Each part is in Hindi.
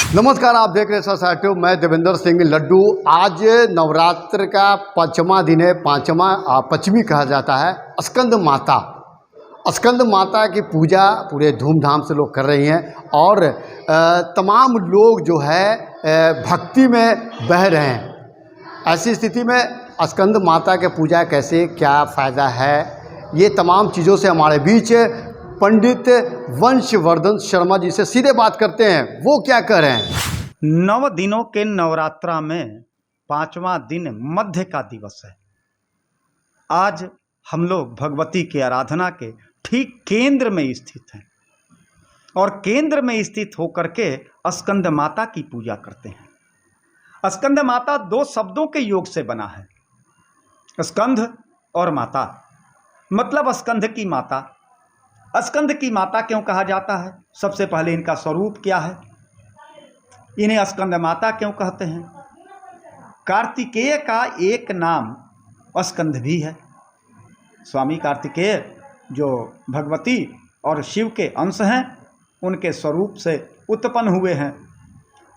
नमस्कार, आप देख रहे हैं सोसाइटी। मैं देवेंद्र सिंह लड्डू। आज नवरात्र का पाँचवा दिन है, पंचमी कहा जाता है। स्कंद माता की पूजा पूरे धूमधाम से लोग कर रही हैं और तमाम लोग जो है भक्ति में बह रहे हैं। ऐसी स्थिति में स्कंद माता के पूजा कैसे, क्या फ़ायदा है, ये तमाम चीज़ों से हमारे बीच पंडित वंशवर्धन शर्मा जी से सीधे बात करते हैं। वो क्या कह रहे हैं। 9 दिनों के नवरात्रा में 5वां दिन मध्य का दिवस है। आज हम लोग भगवती की आराधना के ठीक केंद्र में स्थित हैं और केंद्र में स्थित होकर के स्कंद माता की पूजा करते हैं। स्कंद माता 2 शब्दों के योग से बना है, स्कंद और माता, मतलब स्कंद की माता। स्कंद की माता क्यों कहा जाता है? सबसे पहले इनका स्वरूप क्या है, इन्हें स्कंद माता क्यों कहते हैं? कार्तिकेय का एक नाम स्कंद भी है। स्वामी कार्तिकेय जो भगवती और शिव के अंश हैं, उनके स्वरूप से उत्पन्न हुए हैं,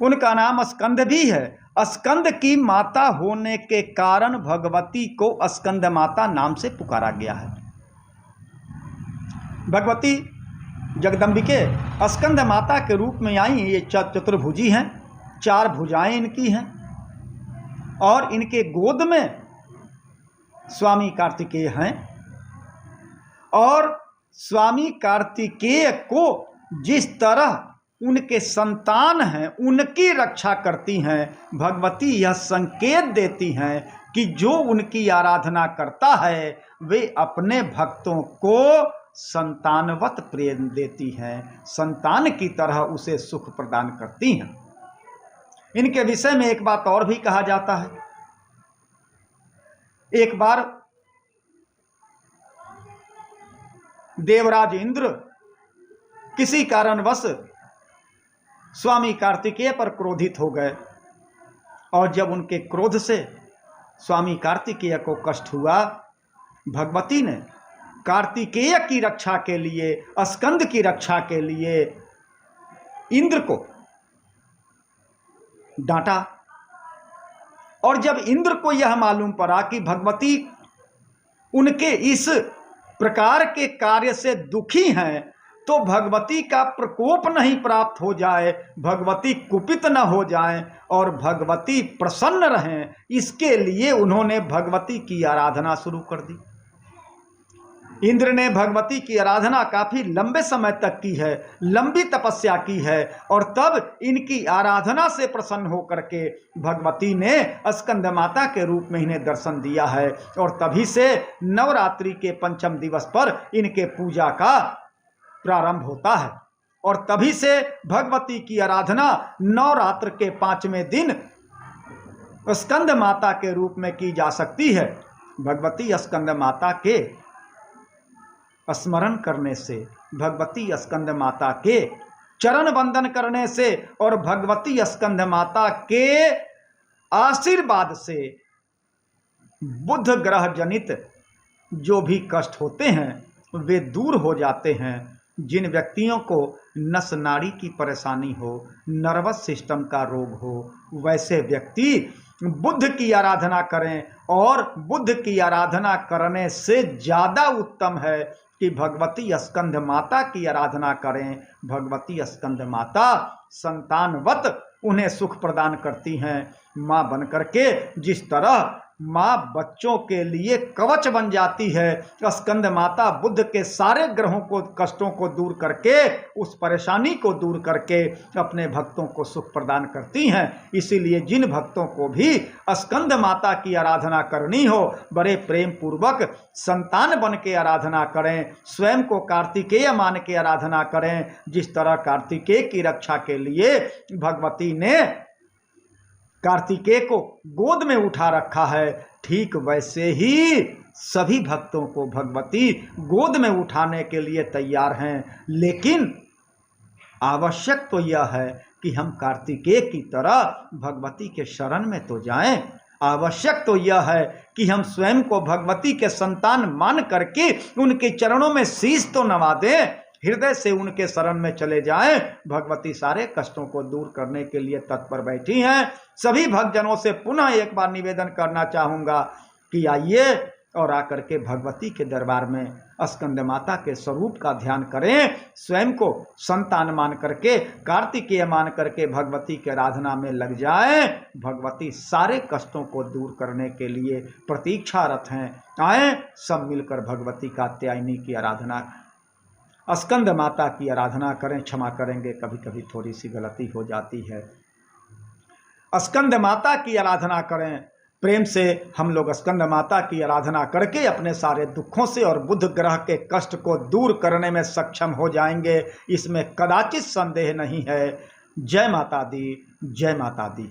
उनका नाम स्कंद भी है। स्कंद की माता होने के कारण भगवती को स्कंद माता नाम से पुकारा गया है। भगवती जगदम्बिके स्कंद माता के रूप में आई। ये चतुर्भुजी हैं, 4 भुजाएं इनकी हैं और इनके गोद में स्वामी कार्तिकेय हैं। और स्वामी कार्तिकेय को जिस तरह उनके संतान हैं उनकी रक्षा करती हैं, भगवती यह संकेत देती हैं कि जो उनकी आराधना करता है वे अपने भक्तों को संतानवत प्रेम देती हैं, संतान की तरह उसे सुख प्रदान करती हैं। इनके विषय में एक बात और भी कहा जाता है। एक बार देवराज इंद्र किसी कारणवश स्वामी कार्तिकेय पर क्रोधित हो गए और जब उनके क्रोध से स्वामी कार्तिकेय को कष्ट हुआ, भगवती ने कार्तिकेय की रक्षा के लिए, स्कंद की रक्षा के लिए इंद्र को डांटा। और जब इंद्र को यह मालूम पड़ा कि भगवती उनके इस प्रकार के कार्य से दुखी हैं, तो भगवती का प्रकोप नहीं प्राप्त हो जाए, भगवती कुपित न हो जाएं और भगवती प्रसन्न रहें, इसके लिए उन्होंने भगवती की आराधना शुरू कर दी। इंद्र ने भगवती की आराधना काफी लंबे समय तक की है, लंबी तपस्या की है और तब इनकी आराधना से प्रसन्न होकर के भगवती ने स्कंद माता के रूप में इन्हें दर्शन दिया है। और तभी से नवरात्रि के 5वें दिवस पर इनके पूजा का प्रारंभ होता है और तभी से भगवती की आराधना नवरात्र के 5वें दिन स्कंद माता के रूप में की जा सकती है। भगवती स्कंद माता के स्मरण करने से, भगवती स्कंद माता के चरण वंदन करने से और भगवती स्कंद माता के आशीर्वाद से बुध ग्रह जनित जो भी कष्ट होते हैं वे दूर हो जाते हैं। जिन व्यक्तियों को नस नाड़ी की परेशानी हो, नर्वस सिस्टम का रोग हो, वैसे व्यक्ति बुद्ध की आराधना करें और बुद्ध की आराधना करने से ज़्यादा उत्तम है कि भगवती स्कंद माता की आराधना करें। भगवती स्कंद माता संतानवत उन्हें सुख प्रदान करती हैं। माँ बन करके जिस तरह माँ बच्चों के लिए कवच बन जाती है, स्कंद माता बुद्ध के सारे ग्रहों को, कष्टों को दूर करके, उस परेशानी को दूर करके अपने भक्तों को सुख प्रदान करती हैं। इसीलिए जिन भक्तों को भी स्कंद माता की आराधना करनी हो, बड़े प्रेम पूर्वक संतान बन के आराधना करें, स्वयं को कार्तिकेय मान के आराधना करें। जिस तरह कार्तिकेय की रक्षा के लिए भगवती ने कार्तिकेय को गोद में उठा रखा है, ठीक वैसे ही सभी भक्तों को भगवती गोद में उठाने के लिए तैयार हैं। लेकिन आवश्यक तो यह है कि हम कार्तिकेय की तरह भगवती के शरण में तो जाएं। आवश्यक तो यह है कि हम स्वयं को भगवती के संतान मान करके उनके चरणों में शीश तो नवा दें। हृदय से उनके शरण में चले जाएं। भगवती सारे कष्टों को दूर करने के लिए तत्पर बैठी हैं। सभी भक्तजनों से पुनः एक बार निवेदन करना चाहूँगा कि आइए और आकर के भगवती के दरबार में स्कंद माता के स्वरूप का ध्यान करें। स्वयं को संतान मान करके, कार्तिकेय मान करके भगवती के आराधना में लग जाएं। भगवती सारे कष्टों को दूर करने के लिए प्रतीक्षारत हैं। आए सब मिलकर भगवती कात्यायनी की आराधना, स्कंद माता की आराधना करें। क्षमा करेंगे, कभी कभी थोड़ी सी गलती हो जाती है। स्कंद माता की आराधना करें प्रेम से। हम लोग स्कंद माता की आराधना करके अपने सारे दुखों से और बुध ग्रह के कष्ट को दूर करने में सक्षम हो जाएंगे, इसमें कदाचित संदेह नहीं है। जय माता दी, जय माता दी।